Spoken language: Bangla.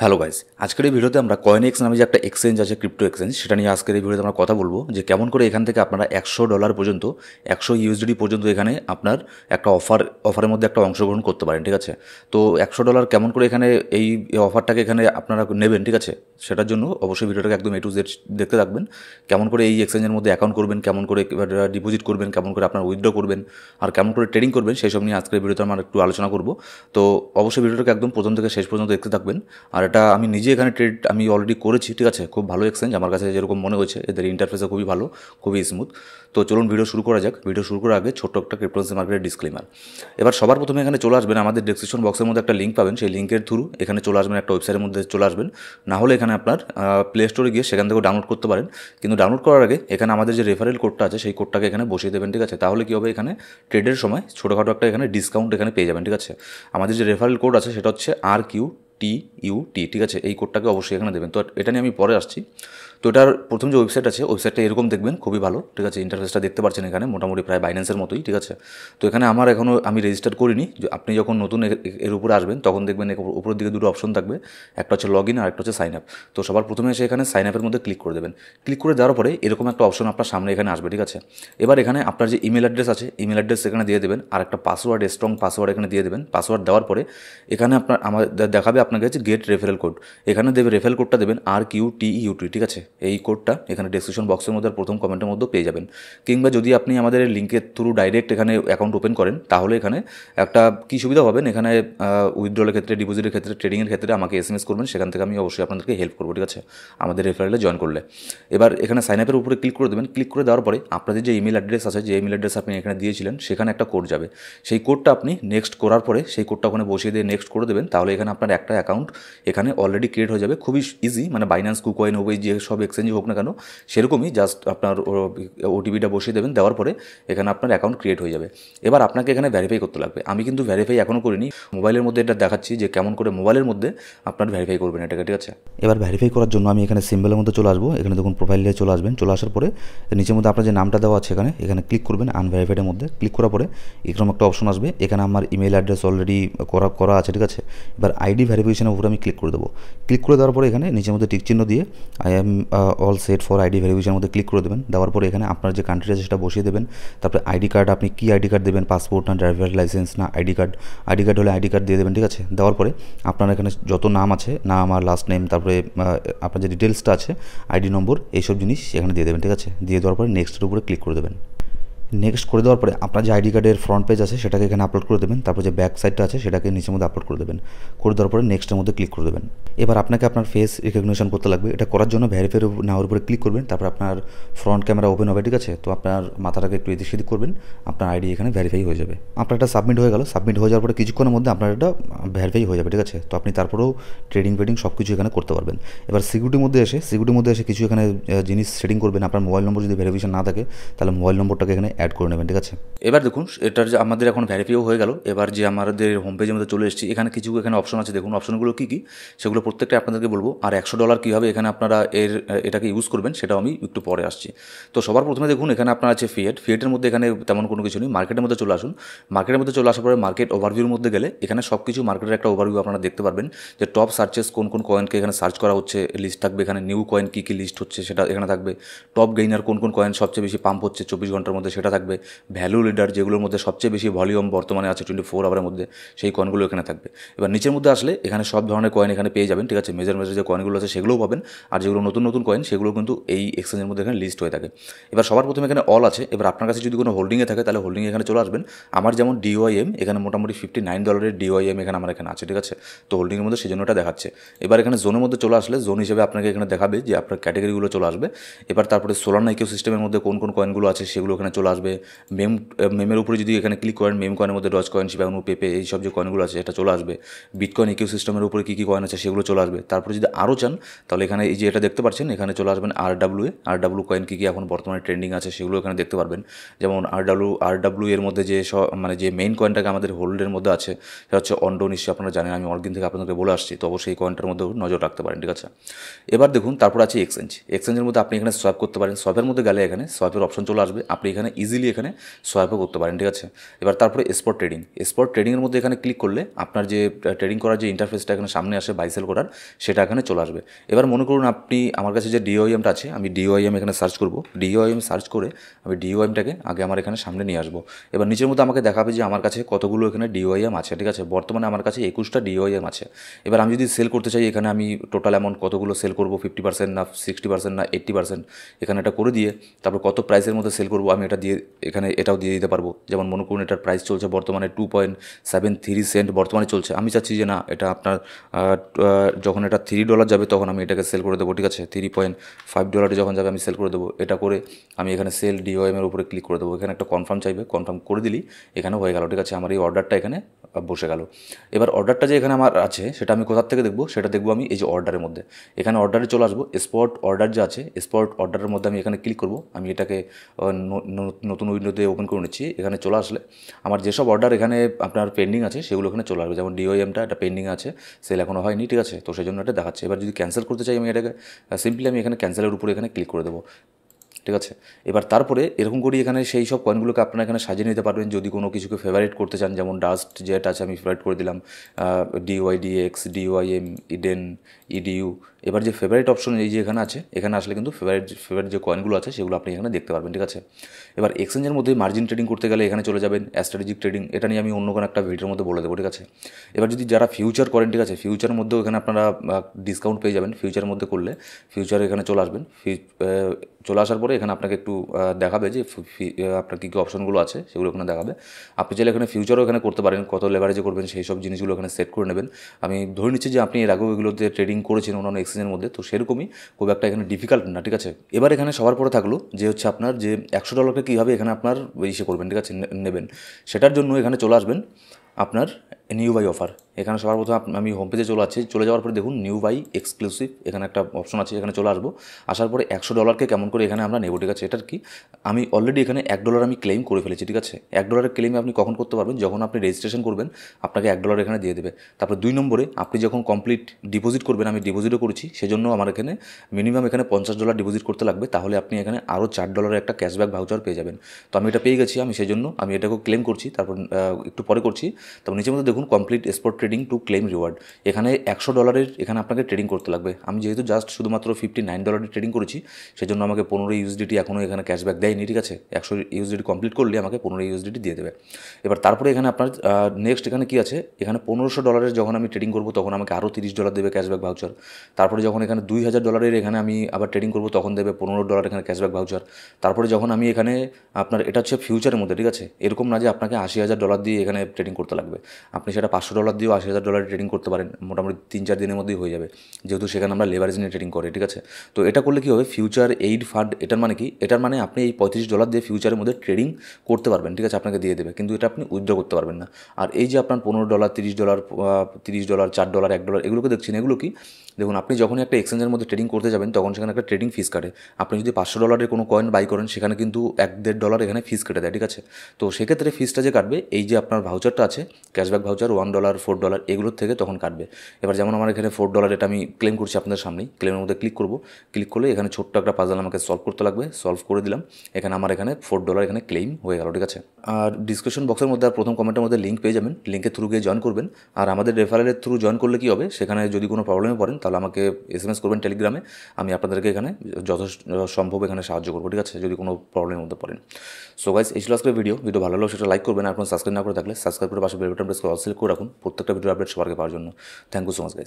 হ্যালো গাইস, আজকের এই ভিডিওতে আমরা কয়েনএক্স নামে যে একটা এক্সচেঞ্জ আছে, ক্রিপ্টো এক্সচেঞ্জ, সেটা নিয়ে আজকের এই ভিডিওতে আমরা কথা বলবো যে কেমন করে এখান থেকে আপনারা $100 পর্যন্ত, 100 ইউএসডি পর্যন্ত এখানে আপনার একটা অফারের মধ্যে একটা অংশগ্রহণ করতে পারেন। ঠিক আছে, তো $100 কেমন করে এখানে এই অফারটাকে এখানে আপনারা নেবেন, ঠিক আছে, সেটার জন্য অবশ্যই ভিডিওটাকে একদম A to Z দেখতে থাকবেন। কেমন করে এই এক্সচেঞ্জের মধ্যে অ্যাকাউন্ট করবেন, কেমন করে ডিপোজিট করবেন, কেমন করে আপনার উইথড্র করবেন, আর কেমন করে ট্রেডিং করবেন, সেই সব নিয়ে আজকের ভিডিওতে আমরা একটু আলোচনা করব। তো অবশ্যই ভিডিওটাকে একদম প্রথম থেকে শেষ পর্যন্ত দেখতে থাকবেন। আর এটা আমি নিজে এখানে ট্রেড আমি অলরেডি করেছি, ঠিক আছে, খুব ভালো এক্সচেঞ্জ আমার কাছে যেরকম মনে হয়েছে, এদের ইন্টারফেসও খুবই ভালো, খুবই স্মুথ। তো চলুন ভিডিও শুরু করা যাক। ভিডিও শুরু করার আগে ছোট্ট একটা ক্রিপ্টোকারেন্সি মার্কেটের ডিসক্লেমার। এবার সবার প্রথমে এখানে চলে আসবেন, আমাদের ডেসক্রিপশন বক্সের মধ্যে একটা লিঙ্ক পাবেন, সেই লিঙ্কের থ্রু এখানে চলে আসবেন, একটা ওয়েবসাইটের মধ্যে চলে আসবেন। না হলে এখানে আপনার প্লে স্টোরে গিয়ে সেখান থেকেও ডাউনলোড করতে পারেন। কিন্তু ডাউনলোড করার আগে এখানে আমাদের যে রেফারেল কোডটা আছে সেই কোডটাকে এখানে বসিয়ে দেবেন, ঠিক আছে। তাহলে কী হবে, এখানে ট্রেডের সময় ছোটোখাটো একটা এখানে ডিসকাউন্ট এখানে পেয়ে যাবেন, ঠিক আছে। আমাদের যে রেফারেল কোড আছে সেটা হচ্ছে RQTUT, ঠিক আছে। এই কোডটাকে অবশ্যই এখানে দেবেন। তো এটা নিয়ে আমি পরে আসছি। তো এটার প্রথম যে ওয়েবসাইট আছে, ওয়েবসাইটটা এরকম দেখবেন, খুবই ভালো, ঠিক আছে। ইন্টারফেসটা দেখতে পাচ্ছেন এখানে মোটামুটি প্রায় বাইন্যান্সের মতোই, ঠিক আছে। তো এখানে আমার এখনও আমি রেজিস্টার করিনি। আপনি যখন নতুন এর উপরে আসবেন তখন দেখবেন উপরের দিকে দুটো অপশন থাকবে, একটা হচ্ছে লগ ইন আর একটা হচ্ছে সাইন আপ। তো সবার প্রথমে এসে এখানে সাইন আপের মধ্যে ক্লিক করে দেবেন। ক্লিক করে দেওয়ার পরে এরকম একটা অপশন আপনার সামনে এখানে আসবে, ঠিক আছে। এবার এখানে আপনার যে ইমেল অ্যাড্রেস আছে, ইমেল অ্যাড্রেস এখানে দিয়ে দেবেন, আর একটা পাসওয়ার্ড, স্ট্রং পাসওয়ার্ড এখানে দিয়ে দেবেন। পাসওয়ার্ড দেওয়ার পরে এখানে আপনার দেখাবে আপনাকে হচ্ছে গেট রেফারেল কোড। এখানে দেবে রেফারেল কোডটা দেবেন RQTUT, ঠিক আছে। এই কোডটা এখানে ডেসক্রিপশন বক্সের মধ্যে প্রথম কমেন্টের মধ্যে পেয়ে যাবেন। কিংবা যদি আপনি আমাদের লিঙ্কের থ্রু ডাইরেক্ট এখানে অ্যাকাউন্ট ওপেন করেন, তাহলে এখানে একটা কী সুবিধা পাবেন, এখানে উইথড্রলের ক্ষেত্রে, ডিপোজিটের ক্ষেত্রে, ট্রেডিংয়ের ক্ষেত্রে আমাকে SMS করবেন, সেখান থেকে আমি অবশ্যই আপনাদেরকে হেল্প করবো, ঠিক আছে, আমাদের রেফারেলে জয়েন করলে। এবার এখানে সাইন আপের উপরে ক্লিক করে দেবেন। ক্লিক করে দেওয়ার পরে আপনাদের যে ইমেল অ্যাড্রেস আছে, যে ইমেল অ্যাড্রেস আপনি এখানে দিয়েছিলেন, সেখানে একটা কোড যাবে। সেই কোডটা আপনি নেক্সট করার পরে সেই কোডটা ওখানে বসিয়ে দিয়ে নেক্সট করে দেবেন। তাহলে এখানে আপনার একটা অ্যাকাউন্ট এখানে অলরেডি ক্রিয়েট হয়ে যাবে। খুবই ইজি, মানে বাইন্যান্স, কুকয়েন, ওই যে সব এক্সচেঞ্জ হোক না কেন সেরকমই, জাস্ট আপনার ওটিপিটা বসিয়ে দেবেন। দেওয়ার পরে এখানে আপনার অ্যাকাউন্ট ক্রিয়েট হয়ে যাবে। এবার আপনাকে এখানে ভেরিফাই করতে লাগবে। আমি কিন্তু ভেরিফাই এখনও করিনি, মোবাইলের মধ্যে এটা দেখাচ্ছি যে কেমন করে মোবাইলের মধ্যে আপনার ভেরিফাই করবেন এটাকে, ঠিক আছে। এবার ভেরিফাই করার জন্য আমি এখানে সিম্বলের মধ্যে চলে আসবো। এখানে দেখুন প্রোফাইলে চলে আসবেন। চলে আসার পরে নিচের মধ্যে আপনার যে নামটা দেওয়া আছে এখানে ক্লিক করবেন, আনভেরিফাইডের মধ্যে ক্লিক করার পরে এরকম একটা অপশন আসবে। এখানে আমার ইমেল অ্যাড্রেস অলরেডি করা আছে, ঠিক আছে। এবার আইডি ভেরিফিকেশনের উপরে আমি ক্লিক করে দেবো। ক্লিক করে দেওয়ার পরে এখানে নিচের মধ্যে টিক চিহ্ন দিয়ে I am all set for ID ভেরিফিকেশনের মধ্যে ক্লিক করে দেবেন। দেওয়ার পরে এখানে আপনার যে কান্ট্রি আছে সেটা বসিয়ে দেবেন। তারপরে আইডি কার্ড, আপনি কী আইডি কার্ড দেবেন, পাসপোর্ট না ড্রাইভার লাইসেন্স না আইডি কার্ড হলে আইডি কার্ড দিয়ে দেবেন, ঠিক আছে। দেওয়ার পরে আপনার এখানে যত নাম আছে, নাম আর লাস্ট নেম, তারপরে আপনার যে ডিটেলসটা আছে, আইডি নম্বর, এইসব জিনিস এখানে দিয়ে দেবেন, ঠিক আছে। দিয়ে দেওয়ার পরে নেক্সটের উপরে ক্লিক করে দেবেন। নেক্সট করে দেওয়ার পরে আপনার যে আইডি কার্ডের ফ্রন্ট পেজ আছে সেটাকে এখানে আপলোড করে দেবেন। তারপর যে ব্যাক সাইডটা আছে সেটাকে নিচের মধ্যে আপলোড করে দেবেন। করে দেওয়ার পরে নেক্সটের মধ্যে ক্লিক করে দেবেন। এবার আপনাকে আপনার ফেস রিকগনিশন করতে লাগবে। এটা করার জন্য ভেরিফাই নেওয়ার উপরে ক্লিক করবেন। তারপর আপনার ফ্রন্ট ক্যামেরা ওপেন হবে, ঠিক আছে। তো আপনার মাথাটাকে একটু এদিক সেদিক করবেন, আপনার আইডি এখানে ভেরিফাই হয়ে যাবে। আপনার এটা সাবমিট হয়ে গেল। সাবমিট হয়ে যাওয়ার পরে কিছুক্ষণের মধ্যে আপনার এটা ভেরিফাই হয়ে যাবে, ঠিক আছে। তো আপনি তারপরেও ট্রেডিং সব কিছু এখানে করতে পারবেন। এবার সিকিউরিটির মধ্যে এসে কিছু এখানে জিনিস সেটিং করবেন। আপনার মোবাইল নম্বর যদি ভেরিফিকেশন না থাকে তাহলে মোবাইল নম্বরটাকে এখানে অ্যাড করে নেবেন, ঠিক আছে। এবার দেখুন এটার যে আমাদের এখন ভেরিফাইও হয়ে গেল। এবার যে আমাদের হোম পেজের মধ্যে চলে এসেছি, এখানে কিছু এখানে অপশন আছে, দেখুন অপশনগুলো কী কী সেগুলো প্রত্যেকটা আপনাদেরকে বলবো। আর $100 কীভাবে এখানে আপনারা এটাকে ইউজ করবেন সেটাও আমি একটু পরে আসছি। তো সবার প্রথমে দেখুন এখানে আপনার আছে ফিয়েটের মধ্যে এখানে তেমন কোনো কিছু নেই। মার্কেটের মধ্যে চলে আসুন। মার্কেটের মধ্যে চলে আসার পরে মার্কেট ওভারভিউর মধ্যে গেলে এখানে সব কিছু মার্কেটের একটা ওভারভিউ আপনারা দেখতে পারবেন, যে টপ সার্চেস কোন কোন কয়েনকে এখানে সার্চ করা হচ্ছে লিস্ট থাকবে। এখানে নিউ কয়েন কী কী লিস্ট হচ্ছে সেটা এখানে থাকবে। টপ গেইনার কোন কোন কয়েন সবচেয়ে বেশি পাম্প হচ্ছে 24 ঘন্টার মধ্যে সেটা থাকবে। ভ্যালু লিডার যেগুলোর মধ্যে সবচেয়ে বেশি ভলিউম বর্তমানে আছে 24 আওয়ারের মধ্যে, সেই কয়েনগুলো এখানে থাকবে। এবার নিচের মধ্যে আসলে এখানে সব ধরনের কয়েন এখানে পেয়ে যাবেন, ঠিক আছে। মেজর যে কয়েনগুলো আছে সেগুলোও পাবেন, আর যেগুলো নতুন কয়েন সেগুলো কিন্তু এই এক্সচেঞ্জের মধ্যে এখানে লিস্ট হয়ে থাকে। এবার সবার প্রথমে এখানে অল আছে। এবার আপনার কাছে যদি কোনো হোল্ডিংয়ে থাকে তাহলে হোল্ডিংয়ে এখানে চলে আসবেন। আমার যেমন DYM এখানে মোটামুটি $59 DYM এখানে আমার এখানে আছে, ঠিক আছে। তো হোল্ডিংয়ের মধ্যে সেই জন্য এটা দেখাচ্ছে। এবার এখানে জোনের মধ্যে চলে আসলে জোন হিসেবে আপনাকে এখানে দেখাবে যে আপনার ক্যাটাগরিগুলো চলে আসবে। এবার তারপরে সোলানা ইকোসিস্টেমের মধ্যে কোন কোন কয়েনগুলো আছে সেগুলো এখানে চলে আসবে। মেমের উপরে যদি এখানে ক্লিক করেন, মেম কয়েনের মধ্যে ডজ কয়েন, শিবা ইনু, পেপে, এই সব যে কয়েনগুলো আছে এটা চলে আসবে। বিটকয়েন ইকোসিস্টেমের উপরে কী কী কয়েন আছে সেগুলো চলে আসবে। তারপরে যদি আরও চান তাহলে এখানে এই যে এটা দেখতে পাচ্ছেন, এখানে চলে আসবেন RW কয়েন কী কী এখন বর্তমানে ট্রেন্ডিং আছে সেগুলো এখানে দেখতে পারবেন। যেমন RW এর মধ্যে যে মানে যে মেইন কয়েনটাকে আমাদের হোল্ডের মধ্যে আছে সেটা হচ্ছে অন্ডো। নিশ্চয়ই আপনারা জানেন, আমি অনেকদিন থেকে আপনাদেরকে বলে আসছি। তো অবশ্যই এই কয়েনটার মধ্যেও নজর রাখতে পারেন, ঠিক আছে। এবার দেখুন তারপর আছে এক্সচেঞ্জের মধ্যে আপনি এখানে সোয়াপ করতে পারেন। সোয়াপের মধ্যে গেলে এখানে সোয়াপের অপশন চলে আসবে। আপনি এখানে ইজিলি এখানে সোয়াইপও করতে পারেন, ঠিক আছে। এবার তারপরে স্পট ট্রেডিং, স্পট ট্রেডিংয়ের মধ্যে এখানে ক্লিক করলে আপনার যে ট্রেডিং করার যে ইন্টারফেসটা এখানে সামনে আসে বাই সেল করার, সেটা এখানে চলে আসবে। এবার মনে করুন আপনি আমার কাছে যে ডিওআইএমটা আছে, আমি ডিওআইএম এখানে সার্চ করব, ডিওআইএম সার্চ করে আমি ডিওআইএমটাকে আগে আমার এখানে সামনে নিয়ে আসবো। এবার নিচের মধ্যে আমাকে দেখাবে যে আমার কাছে কতগুলো এখানে ডিওআইএম আছে, ঠিক আছে। বর্তমানে আমার কাছে 21টা ডিওআইএম আছে। এবার আমি যদি সেল করতে চাই, এখানে আমি টোটাল অ্যামাউন্ট কতগুলো সেল করবো, 50% না 60% না 80%, এখানে এটা করে দিয়ে তারপর কত প্রাইসের মধ্যে সেল করবো আমি এটা দিয়ে এখানে এটাও দিয়ে দিতে পারবো। যেমন মনে করুন এটার প্রাইস চলছে বর্তমানে 2.73 সেন্ট বর্তমানে চলছে। আমি চাচ্ছি যে না, এটা আপনার যখন এটা $3 যাবে তখন আমি এটাকে সেল করে দেবো, ঠিক আছে। $3.5 যখন যাবে আমি সেল করে দেবো। এটা করে আমি এখানে সেল ডিওএমের উপরে ক্লিক করে দেবো। এখানে একটা কনফার্ম চাইবে, কনফার্ম করে দিলেই এখানে হয়ে গেল, ঠিক আছে। আমার এই অর্ডারটা এখানে বসে গেল। এবার অর্ডারটা যে এখানে আমার আছে সেটা আমি কোথার থেকে দেখবো, সেটা দেখবো আমি এই যে অর্ডারের মধ্যে। এখানে অর্ডারে চলে আসবো, স্পট অর্ডার যে আছে স্পট অর্ডারের মধ্যে আমি এখানে ক্লিক করবো। আমি এটাকে নতুন উইন্ডোতে ওপেন করে নিচ্ছি। এখানে চলে আসলে আমার যেসব অর্ডার এখানে আপনার পেন্ডিং আছে সেগুলো এখানে চলে আসবে। যেমন ডিওএমটা এটা পেন্ডিং আছে, সেল এখনও হয়নি, ঠিক আছে। তো সেই জন্য এটা দেখাচ্ছে। এবার যদি ক্যান্সেল করতে চাই আমি এটাকে সিম্পলি আমি এখানে ক্যান্সেলের উপরে এখানে ক্লিক করে দেবো, ঠিক আছে। এবার তারপরে এরকম করি এখানে সেই সব কয়েনগুলোকে আপনারা এখানে সাজিয়ে নিতে পারবেন যদি কোনো কিছুকে ফেভারিট করতে চান। যেমন ডাস্ট যেটা আছে আমি ফেভারিট করে দিলাম, ডিওয়াইডিএক্স, ডিওয়াইএম, ইডেন, ইডিইউ। এবার যে ফেভারিট অপশন এই যে এখানে আছে, এখানে আসলে কিন্তু ফেভারিট যে কয়েনগুলো আছে সেগুলো আপনি এখানে দেখতে পারবেন, ঠিক আছে। এবার এক্সচেঞ্জের মধ্যে মার্জিন ট্রেডিং করতে গেলে এখানে চলে যাবেন স্ট্র্যাটেজিক ট্রেডিং। এটা নিয়ে আমি অন্য কোনো একটা ভিডিওর মধ্যে বলে দেবো, ঠিক আছে। এবার যদি যারা ফিউচার করেন, ঠিক আছে, ফিউচারের মধ্যেও এখানে আপনারা ডিসকাউন্ট পেয়ে যাবেন। ফিউচারের মধ্যে করলে ফিউচার এখানে চলে আসবেন। চলে আসার পরে এখানে আপনাকে একটু দেখাবে যে আপনার কী কী অপশনগুলো আছে সেগুলো এখানে দেখাবে। আপনি চাইলে এখানে ফিউচারও এখানে করতে পারেন, কত লেভারেজে করবেন সেই সব জিনিসগুলো এখানে সেট করে নেবেন। আমি ধরে নিচ্ছি যে আপনি এর আগেও এগুলোতে ট্রেডিং করেছেন অন্যান্য এক্সচেঞ্জের মধ্যে, তো সেরকমই খুব একটা এখানে ডিফিকাল্ট না, ঠিক আছে। এবার এখানে সবার পরে থাকলো যে হচ্ছে আপনার যে $100 কীভাবে এখানে আপনার ইসে করবেন, ঠিক আছে, নেবেন। সেটার জন্য এখানে চলে আসবেন আপনার নিউ বাই অফার। এখানে সবার প্রথমে আমি হোম পেজে চলে যাওয়ার পরে দেখুন নিউ বাই এক্সক্লুসিভ এখানে একটা অপশন আছে, এখানে চলে আসবো। আসার পরে $100 কেমন করে এখানে আমরা নেব, ঠিক আছে। এটার কি আমি অলরেডি এখানে $1 আমি ক্লেম করে ফেলেছি, ঠিক আছে। $1 ক্লেম আপনি কখন করতে পারবেন, যখন আপনি রেজিস্ট্রেশন করবেন আপনাকে $1 এখানে দিয়ে দেবে। তারপর 2 নম্বরে আপনি যখন কমপ্লিট ডিপোজিট করবেন, আমি ডিপোজিটও করেছি সেজন্য আমার এখানে মিনিমাম এখানে $50 ডিপোজিট করতে লাগবে, তাহলে আপনি এখানে আরও $4 একটা ক্যাশব্যাক ভাউচার পেয়ে যাবেন। তো আমি এটা পেয়ে গেছি, আমি সেজন্য আমি এটাকেও ক্লেম করছি। তারপর একটু পরে করছি। তারপর নিচের মধ্যে দেখুন complete spot trading to claim reward. এখানে $100 এখানে আপনাকে ট্রেডিং করতে লাগবে। আমি যেহেতু জাস্ট শুধুমাত্র $59 ট্রেডিং করেছি সেজন্য আমাকে 15 ইউএসডিটি এখনও এখানে ক্যাশব্যাক দেয়নি, ঠিক আছে। 100 ইউএসডিটি কমপ্লিট করলে আমাকে 15 ইউএসডিটি দিয়ে দেবে। এবার তারপরে এখানে আপনার নেক্সট এখানে কী আছে, এখানে $1500 যখন আমি ট্রেডিং করবো তখন আমাকে আরও $30 দেবে ক্যাশব্যাক ভাউচার। তারপরে যখন এখানে $2000 এখানে আমি আবার ট্রেডিং করবো তখন দেবে $15 এখানে ক্যাশব্যাক ভাউচার। তারপরে যখন আমি এখানে আপনার এটা হচ্ছে ফিউচারের মধ্যে, ঠিক আছে। এরকম না যে আপনাকে $80,000 দিয়ে এখানে ট্রেডিং করতে লাগবে। আপনি সেটা $500 দিয়েও $80,000 ট্রেডিং করতে পারেন, মোটামুটি 3-4 দিনের মধ্যেই হয়ে যাবে, যেহেতু সেখানে আমরা লেভারেজ নিয়ে ট্রেডিং করি, ঠিক আছে। তো এটা করলে কী হবে, ফিউচার এইড ফান্ড, এটার মানে কি, এটার মানে আপনি এই $35 দিয়ে ফিউচারের মধ্যে ট্রেডিং করতে পারবেন, ঠিক আছে, আপনাকে দিয়ে দেবে, কিন্তু এটা আপনি উইথড্র করতে পারবেন না। আর এই যে আপনার $15, $30, $4, $1 এগুলোকে দেখছেন, এগুলো কি দেখুন, আপনি যখনই একটা এক্সচেঞ্জের মধ্যে ট্রেডিং করতে যাবেন তখন সেখানে একটা ট্রেডিং ফিস কাটে। আপনি যদি $500 কোনো কয়েন বাই করেন সেখানে কিন্তু $1-1.5 এখানে ফিস কেটে দেয়, ঠিক আছে। তো সেক্ষেত্রে ফিসটা যে কাটবে এই যে আপনার ভাউচারটা আছে ক্যাশব্যাক ভাউচার $1, $4 এগুলোর থেকে তখন কাটবে। এবার যেমন আমার এখানে $4 এটা আমি ক্লেম করছি আপনাদের সামনেই। ক্লেমের মধ্যে ক্লিক করব, ক্লিক করলে এখানে ছোট্ট একটা পাজল আমাকে সলভ করতে লাগবে, সলভ করে দিলাম। এখানে আমার এখানে $4 এখানে ক্লেম হয়ে গেল, ঠিক আছে। আর ডিসক্রিপশন বক্সের মধ্যে আর প্রথম কমেন্টের মধ্যে লিঙ্ক পেয়ে যাবেন, লিঙ্কের থ্রু গিয়ে জয়েন করবেন। আর আমাদের রেফারেলের থ্রু জয়েন করলে কী হবে, সেখানে যদি কোনো প্রবলেমে পড়েন তাহলে আমাকে SMS করবেন টেলিগ্রামে, আমি আপনাদেরকে এখানে যথেষ্ট সম্ভব এখানে সাহায্য করবো, ঠিক আছে, যদি কোনো প্রবলেমের মধ্যে পড়েন। সো গাইস, এই ছিল আজকের ভিডিও ভালো লাগলে সেটা লাইক করবেন, আর এখন সাবস্ক্রাইব না করে থাকলে সাবস্ক্রাইব করে পাশে বেল বাটন প্রেস করে অল সিলেক্ট করে রাখুন প্রত্যেকটা ভিডিও আপডেট সবার আগে পাওয়ার জন্য। Thank you so much guys.